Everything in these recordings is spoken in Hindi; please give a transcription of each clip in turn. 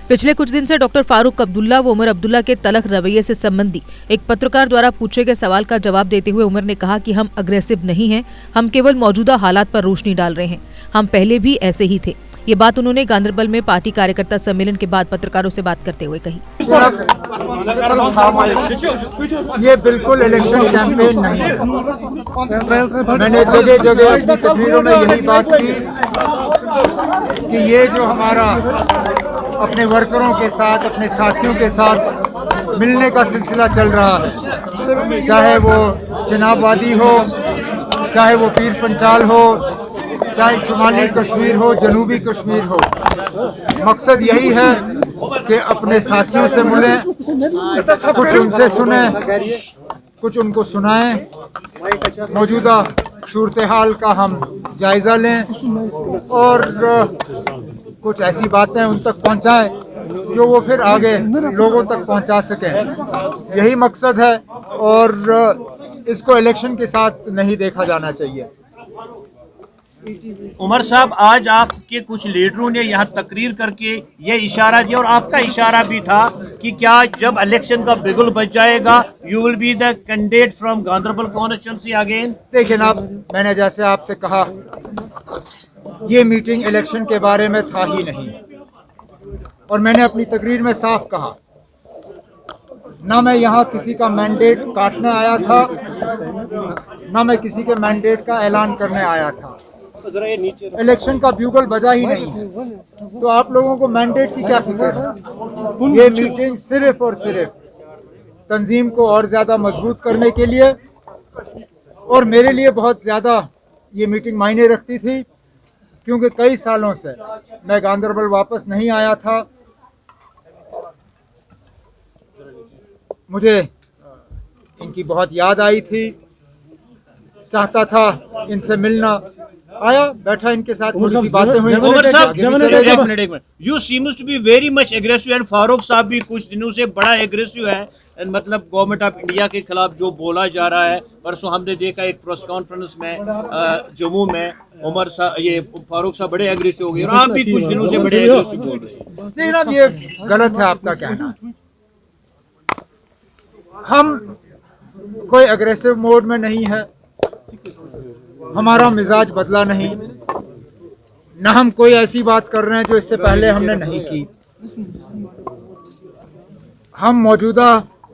पिछले कुछ दिन से डॉक्टर फारूक अब्दुल्ला व उमर अब्दुल्ला के तलख रवैये से संबंधी एक पत्रकार द्वारा पूछे गए सवाल का जवाब देते हुए उमर ने कहा कि हम अग्रेसिव नहीं हैं, हम केवल मौजूदा हालात पर रोशनी डाल रहे हैं, हम पहले भी ऐसे ही थे। ये बात उन्होंने गांधरबल में पार्टी कार्यकर्ता सम्मेलन के बाद पत्रकारों से बात करते हुए कही। ये बिल्कुल इलेक्शन कैंपेन नहीं है। मैंने जगह जगह अपनी तकरीरों में यही बात की कि ये जो हमारा अपने वर्करों के साथ, अपने साथियों के साथ मिलने का सिलसिला चल रहा है, चाहे वो चिनाब वादी हो, चाहे वो पीर पंचाल हो, चाहे शुमाली कश्मीर हो, जनूबी कश्मीर हो, मकसद यही है कि अपने साथियों से मिलें, कुछ उनसे सुने, कुछ उनको सुनाएं, मौजूदा सूरत हाल का हम जायज़ा लें और कुछ ऐसी बातें उन तक पहुंचाएं जो वो फिर आगे लोगों तक पहुंचा सकें। यही मकसद है और इसको इलेक्शन के साथ नहीं देखा जाना चाहिए। उमर साहब, आज आपके कुछ लीडरों ने यहाँ तकरीर करके ये इशारा दिया और आपका इशारा भी था कि क्या जब इलेक्शन का बिगुल बज जाएगा you will be the candidate from Ganderbal constituency again. देखिए ना, मैंने जैसे आपसे कहा, ये मीटिंग इलेक्शन के बारे में था ही नहीं और मैंने अपनी तकरीर में साफ कहा, ना मैं यहाँ किसी का मैंडेट काटने आया था, ना मैं किसी के मैंडेट का ऐलान करने आया था। इलेक्शन का ब्यूगल बजा ही नहीं है, तो आप लोगों को मैंडेट की क्या फिक्र है। ये मीटिंग सिर्फ और सिर्फ तंजीम को और ज़्यादा मजबूत करने के लिए और मेरे लिए बहुत ज़्यादा ये मीटिंग मायने रखती थी क्योंकि कई सालों से मैं गांधरबल वापस नहीं आया था। मुझे इनकी बहुत याद आई थी, चाहता था इनसे मिलना, आया, बैठा, इनके साथ थोड़ी सी बातें हुई। एक minute, you seems to be very much aggressive and Farooq sahab भी कुछ दिनों से बड़ा एग्रेसिव है, मतलब गवर्नमेंट ऑफ इंडिया के खिलाफ जो बोला जा रहा है। परसों हमने देखा एक प्रेस कॉन्फ्रेंस में जम्मू में उमर साहब, ये फारूक साहब बड़े एग्रेसिव हो गए और आप भी कुछ दिनों से बड़े एग्रेसिव बोल रहे हैं। नहीं ना, ये गलत है आपका कहना। हम कोई एग्रेसिव मोड में नहीं है, हमारा मिजाज बदला नहीं, ना हम कोई ऐसी बात कर रहे हैं जो इससे पहले हमने नहीं की। हम मौजूदा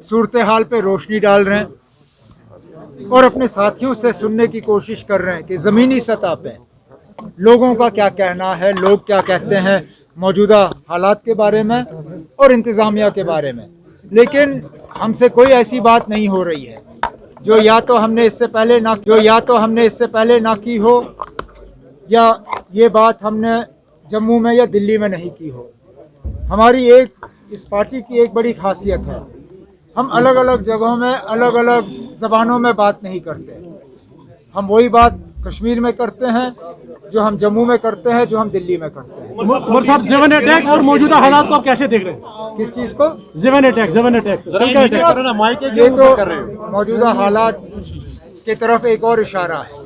सूरत हाल पे रोशनी डाल रहे हैं और अपने साथियों से सुनने की कोशिश कर रहे हैं कि ज़मीनी सतह पे लोगों का क्या कहना है, लोग क्या कहते हैं मौजूदा हालात के बारे में और इंतज़ामिया के बारे में। लेकिन हमसे कोई ऐसी बात नहीं हो रही है जो या तो हमने इससे पहले ना की हो या ये बात हमने जम्मू में या दिल्ली में नहीं की हो। हमारी इस पार्टी की एक बड़ी खासियत है, हम अलग अलग जगहों में अलग अलग ज़बानों में बात नहीं करते। हम वही बात कश्मीर में करते हैं जो हम जम्मू में करते हैं, जो हम दिल्ली में करते हैं। उमर साहब, जेवन अटैक और मौजूदा हालात को आप कैसे देख रहे हैं? किस चीज़ को? जेवन अटैक ये तो मौजूदा हालात की तरफ एक और इशारा है।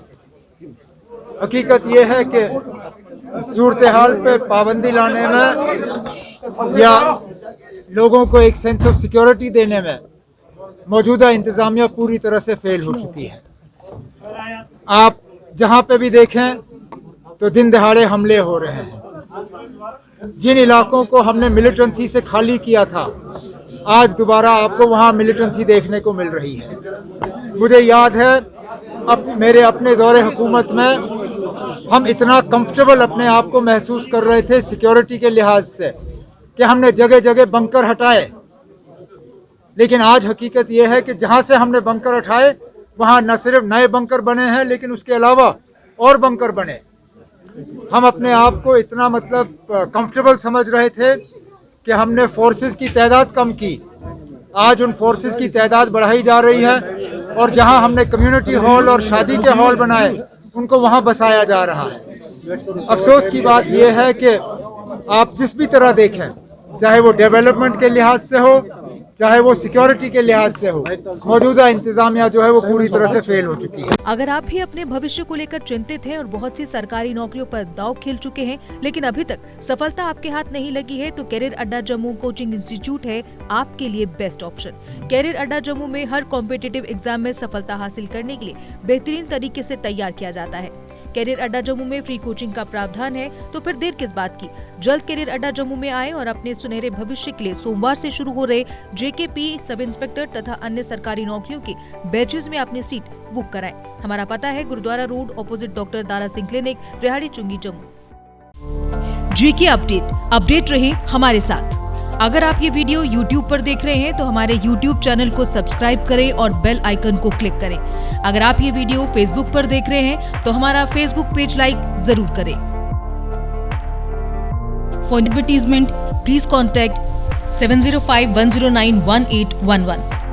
हकीकत ये है कि सूरत हाल पे पाबंदी लाने में या लोगों को एक सेंस ऑफ सिक्योरिटी देने में मौजूदा इंतज़ामिया पूरी तरह से फेल हो चुकी है। आप जहाँ पे भी देखें तो दिन दहाड़े हमले हो रहे हैं। जिन इलाकों को हमने मिलिटेंसी से खाली किया था, आज दोबारा आपको वहाँ मिलिटेंसी देखने को मिल रही है। मुझे याद है अब मेरे अपने दौरे हुकूमत में हम इतना कंफर्टेबल अपने आप को महसूस कर रहे थे सिक्योरिटी के लिहाज से कि हमने जगह जगह बंकर हटाए। लेकिन आज हकीकत यह है कि जहाँ से हमने बंकर हटाए वहाँ न सिर्फ नए बंकर बने हैं लेकिन उसके अलावा और बंकर बने। हम अपने आप को इतना कंफर्टेबल समझ रहे थे कि हमने फोर्सेस की तादाद कम की, आज उन फोर्सेस की तादाद बढ़ाई जा रही है और जहां हमने कम्युनिटी हॉल और शादी के हॉल बनाए उनको वहां बसाया जा रहा है। अफसोस की बात यह है कि आप जिस भी तरह देखें, चाहे वो डेवलपमेंट के लिहाज से हो, चाहे वो सिक्योरिटी के लिहाज से हो। मौजूदा इंतजामिया जो है वो पूरी तरह से फेल हो चुकी है। अगर आप भी अपने भविष्य को लेकर चिंतित हैं और बहुत सी सरकारी नौकरियों पर दांव खेल चुके हैं लेकिन अभी तक सफलता आपके हाथ नहीं लगी है तो कैरियर अड्डा जम्मू कोचिंग इंस्टीट्यूट है आपके लिए बेस्ट ऑप्शन। कैरियर अड्डा जम्मू में हर कॉम्पिटिटिव एग्जाम में सफलता हासिल करने के लिए बेहतरीन तरीके से तैयार किया जाता है। कैरियर अड्डा जम्मू में फ्री कोचिंग का प्रावधान है तो फिर देर किस बात की, जल्द कैरियर अड्डा जम्मू में आए और अपने सुनहरे भविष्य के लिए सोमवार से शुरू हो रहे JKP सब इंस्पेक्टर तथा अन्य सरकारी नौकरियों के बैचेस में अपनी सीट बुक कराएं। हमारा पता है Gurudwara road opposite doctor Dara Singh clinic, Rehari Chungi, Jammu. JK update रहे हमारे साथ। अगर आप ये वीडियो YouTube पर देख रहे हैं तो हमारे YouTube चैनल को सब्सक्राइब करें और बेल आइकन को क्लिक करें। अगर आप ये वीडियो Facebook पर देख रहे हैं तो हमारा Facebook पेज लाइक जरूर करें। For advertisement please contact 7051091811।